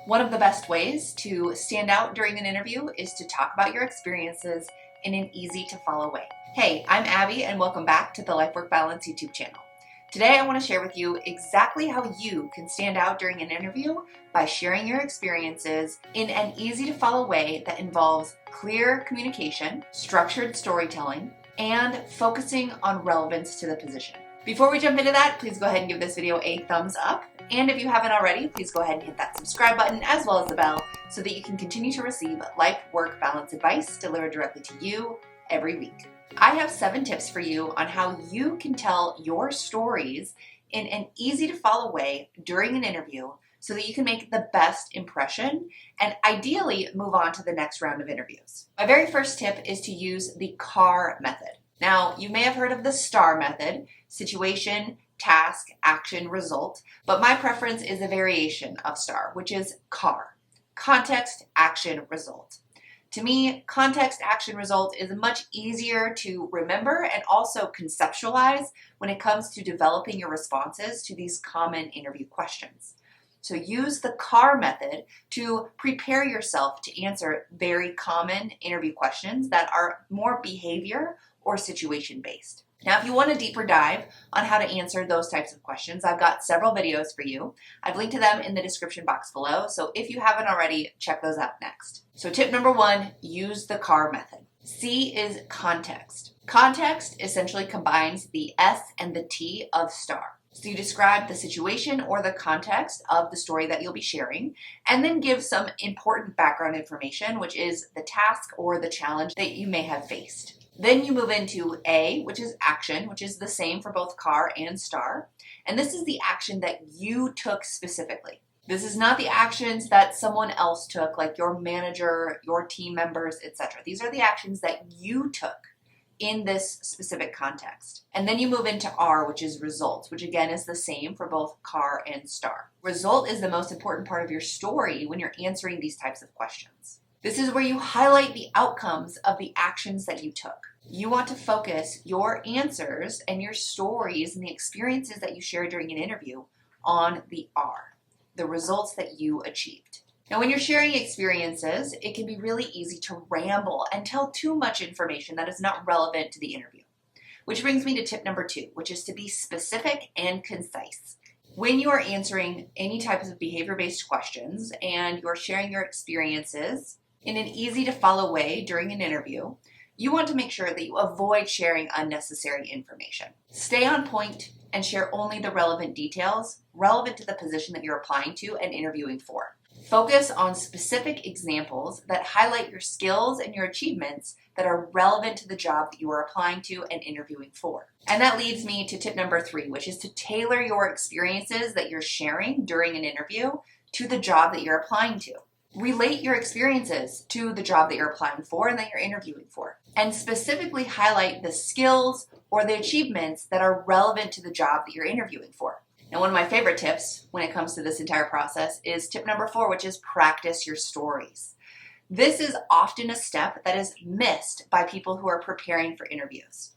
One of the best ways to stand out during an interview is to talk about your experiences in an easy to follow way. Hey, I'm Abby and welcome back to the Life Work Balance YouTube channel. Today I want to share with you exactly how you can stand out during an interview by sharing your experiences in an easy to follow way that involves clear communication, structured storytelling, and focusing on relevance to the position. Before we jump into that, please go ahead and give this video a thumbs up. And if you haven't already, please go ahead and hit that subscribe button as well as the bell so that you can continue to receive life, work, balance advice delivered directly to you every week. I have 7 tips for you on how you can tell your stories in an easy to follow way during an interview so that you can make the best impression and ideally move on to the next round of interviews. My very first tip is to use the CAR method. Now, you may have heard of the STAR method: situation, task, action, result, but my preference is a variation of STAR, which is CAR: context, action, result. To me, context, action, result is much easier to remember and also conceptualize when it comes to developing your responses to these common interview questions. So use the CAR method to prepare yourself to answer very common interview questions that are more behavior or situation based. Now, if you want a deeper dive on how to answer those types of questions, I've got several videos for you. I've linked to them in the description box below, so if you haven't already, check those out next. So tip number 1, use the CAR method. C is context. Context essentially combines the S and the T of STAR. So you describe the situation or the context of the story that you'll be sharing, and then give some important background information, which is the task or the challenge that you may have faced. Then you move into A, which is action, which is the same for both CAR and STAR. And this is the action that you took specifically. This is not the actions that someone else took, like your manager, your team members, etc. These are the actions that you took in this specific context. And then you move into R, which is results, which again is the same for both CAR and STAR. Result is the most important part of your story when you're answering these types of questions. This is where you highlight the outcomes of the actions that you took. You want to focus your answers and your stories and the experiences that you share during an interview on the R, the results that you achieved. Now, when you're sharing experiences, it can be really easy to ramble and tell too much information that is not relevant to the interview. Which brings me to tip number 2, which is to be specific and concise. When you are answering any types of behavior-based questions and you're sharing your experiences in an easy to follow way during an interview, you want to make sure that you avoid sharing unnecessary information. Stay on point and share only the relevant details relevant to the position that you're applying to and interviewing for. Focus on specific examples that highlight your skills and your achievements that are relevant to the job that you are applying to and interviewing for. And that leads me to tip number 3, which is to tailor your experiences that you're sharing during an interview to the job that you're applying to. Relate your experiences to the job that you're applying for and that you're interviewing for, and specifically highlight the skills or the achievements that are relevant to the job that you're interviewing for. Now, one of my favorite tips when it comes to this entire process is tip number 4, which is practice your stories. This is often a step that is missed by people who are preparing for interviews.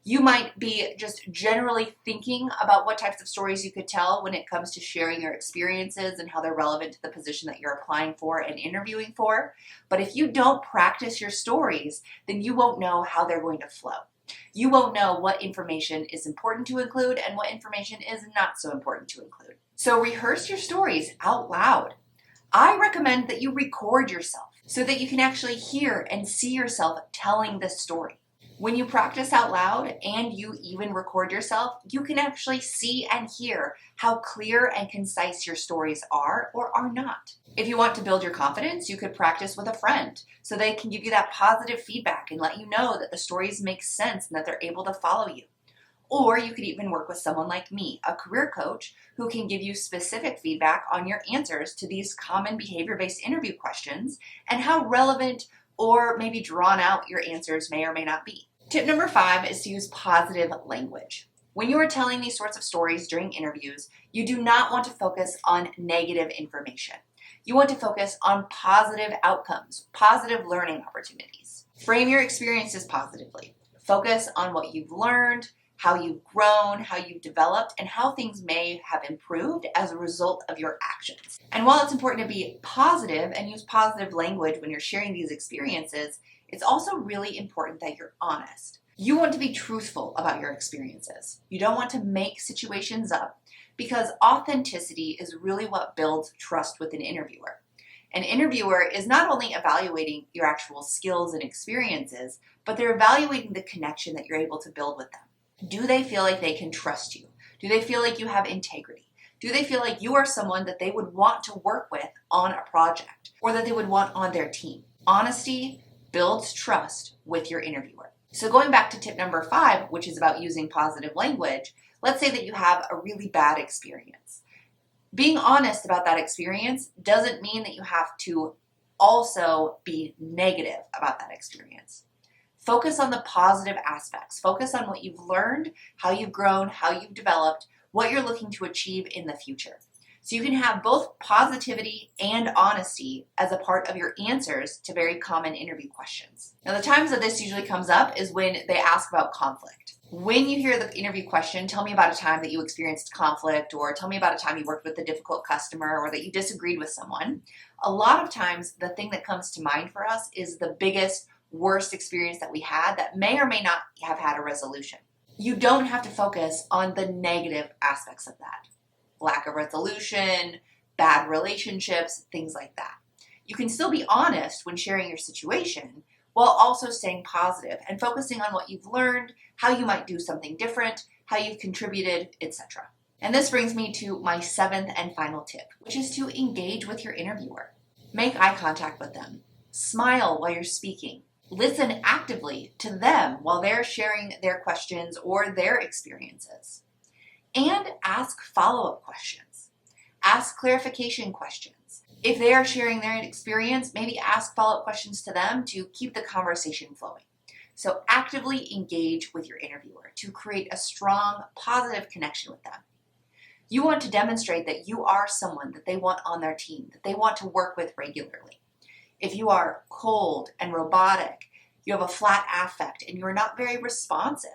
You might be just generally thinking about what types of stories you could tell when it comes to sharing your experiences and how they're relevant to the position that you're applying for and interviewing for. But if you don't practice your stories, then you won't know how they're going to flow. You won't know what information is important to include and what information is not so important to include. So rehearse your stories out loud. I recommend that you record yourself so that you can actually hear and see yourself telling this story. When you practice out loud and you even record yourself, you can actually see and hear how clear and concise your stories are or are not. If you want to build your confidence, you could practice with a friend so they can give you that positive feedback and let you know that the stories make sense and that they're able to follow you. Or you could even work with someone like me, a career coach, who can give you specific feedback on your answers to these common behavior-based interview questions and how relevant or maybe drawn out your answers may or may not be. Tip number 5 is to use positive language. When you are telling these sorts of stories during interviews, you do not want to focus on negative information. You want to focus on positive outcomes, positive learning opportunities. Frame your experiences positively. Focus on what you've learned, how you've grown, how you've developed, and how things may have improved as a result of your actions. And while it's important to be positive and use positive language when you're sharing these experiences, it's also really important that you're honest. You want to be truthful about your experiences. You don't want to make situations up, because authenticity is really what builds trust with an interviewer. An interviewer is not only evaluating your actual skills and experiences, but they're evaluating the connection that you're able to build with them. Do they feel like they can trust you? Do they feel like you have integrity? Do they feel like you are someone that they would want to work with on a project or that they would want on their team? Honesty builds trust with your interviewer. So going back to tip number 5, which is about using positive language, let's say that you have a really bad experience. Being honest about that experience doesn't mean that you have to also be negative about that experience. Focus on the positive aspects. Focus on what you've learned, how you've grown, how you've developed, what you're looking to achieve in the future. So you can have both positivity and honesty as a part of your answers to very common interview questions. Now, the times that this usually comes up is when they ask about conflict. When you hear the interview question, tell me about a time that you experienced conflict, or tell me about a time you worked with a difficult customer, or that you disagreed with someone. A lot of times, the thing that comes to mind for us is the biggest, worst experience that we had that may or may not have had a resolution. You don't have to focus on the negative aspects of that. Lack of resolution, bad relationships, things like that. You can still be honest when sharing your situation while also staying positive and focusing on what you've learned, how you might do something different, how you've contributed, etc. And this brings me to my 7th and final tip, which is to engage with your interviewer. Make eye contact with them. Smile while you're speaking. Listen actively to them while they're sharing their questions or their experiences. And ask follow-up questions. Ask clarification questions. If they are sharing their experience, maybe ask follow-up questions to them to keep the conversation flowing. So actively engage with your interviewer to create a strong, positive connection with them. You want to demonstrate that you are someone that they want on their team, that they want to work with regularly. If you are cold and robotic, you have a flat affect, and you're not very responsive,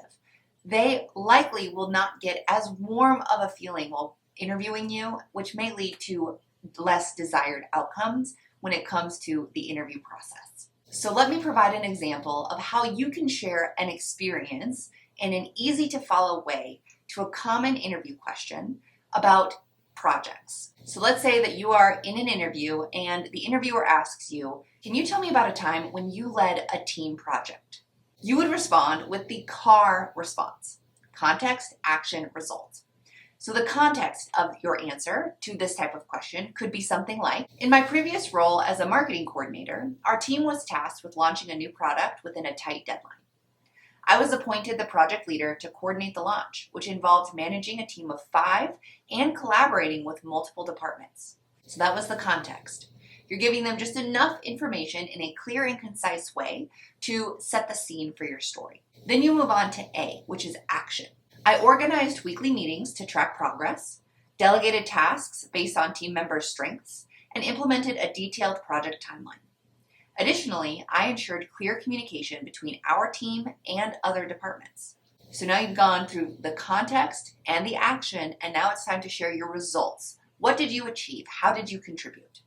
they likely will not get as warm of a feeling while interviewing you, which may lead to less desired outcomes when it comes to the interview process. So let me provide an example of how you can share an experience in an easy to follow way to a common interview question about projects. So let's say that you are in an interview and the interviewer asks you, can you tell me about a time when you led a team project? You would respond with the CAR response: context, action, result. So the context of your answer to this type of question could be something like, in my previous role as a marketing coordinator, our team was tasked with launching a new product within a tight deadline. I was appointed the project leader to coordinate the launch, which involved managing a team of 5 and collaborating with multiple departments. So that was the context. You're giving them just enough information in a clear and concise way to set the scene for your story. Then you move on to A, which is action. I organized weekly meetings to track progress, delegated tasks based on team members' strengths, and implemented a detailed project timeline. Additionally, I ensured clear communication between our team and other departments. So now you've gone through the context and the action, and now it's time to share your results. What did you achieve? How did you contribute?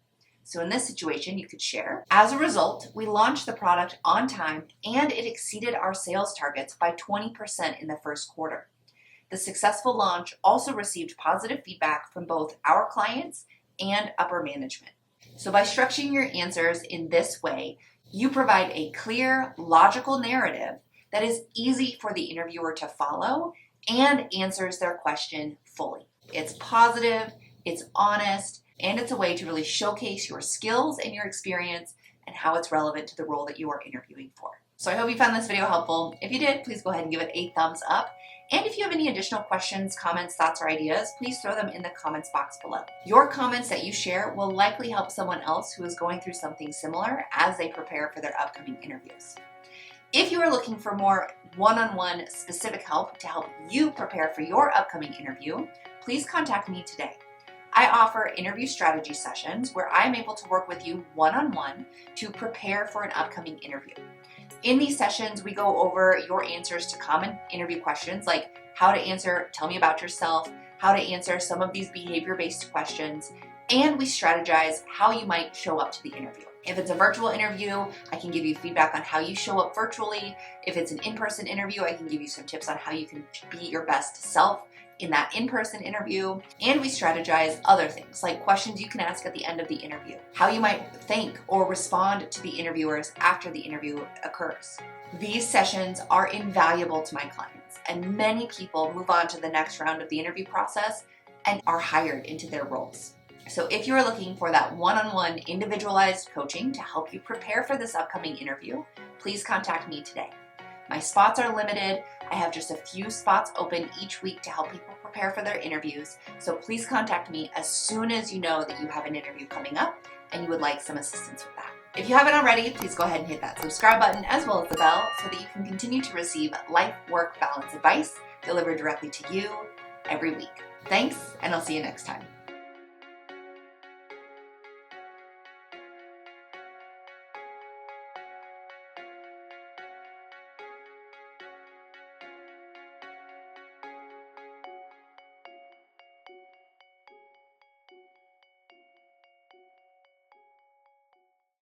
So in this situation, you could share, as a result, we launched the product on time and it exceeded our sales targets by 20% in the first quarter. The successful launch also received positive feedback from both our clients and upper management. So by structuring your answers in this way, you provide a clear, logical narrative that is easy for the interviewer to follow and answers their question fully. It's positive, it's honest, and it's a way to really showcase your skills and your experience and how it's relevant to the role that you are interviewing for. So I hope you found this video helpful. If you did, please go ahead and give it a thumbs up. And if you have any additional questions, comments, thoughts, or ideas, please throw them in the comments box below. Your comments that you share will likely help someone else who is going through something similar as they prepare for their upcoming interviews. If you are looking for more one-on-one specific help to help you prepare for your upcoming interview, please contact me today. I offer interview strategy sessions where I'm able to work with you one-on-one to prepare for an upcoming interview. In these sessions, we go over your answers to common interview questions like, how to answer, tell me about yourself, how to answer some of these behavior-based questions, and we strategize how you might show up to the interview. If it's a virtual interview, I can give you feedback on how you show up virtually. If it's an in-person interview, I can give you some tips on how you can be your best self in that in-person interview. And we strategize other things like questions you can ask at the end of the interview, how you might thank or respond to the interviewers after the interview occurs. These sessions are invaluable to my clients, and many people move on to the next round of the interview process and are hired into their roles. So if you're looking for that one-on-one individualized coaching to help you prepare for this upcoming interview, please contact me today. My spots are limited. I have just a few spots open each week to help people prepare for their interviews. So please contact me as soon as you know that you have an interview coming up and you would like some assistance with that. If you haven't already, please go ahead and hit that subscribe button as well as the bell so that you can continue to receive life, work, balance advice delivered directly to you every week. Thanks, and I'll see you next time.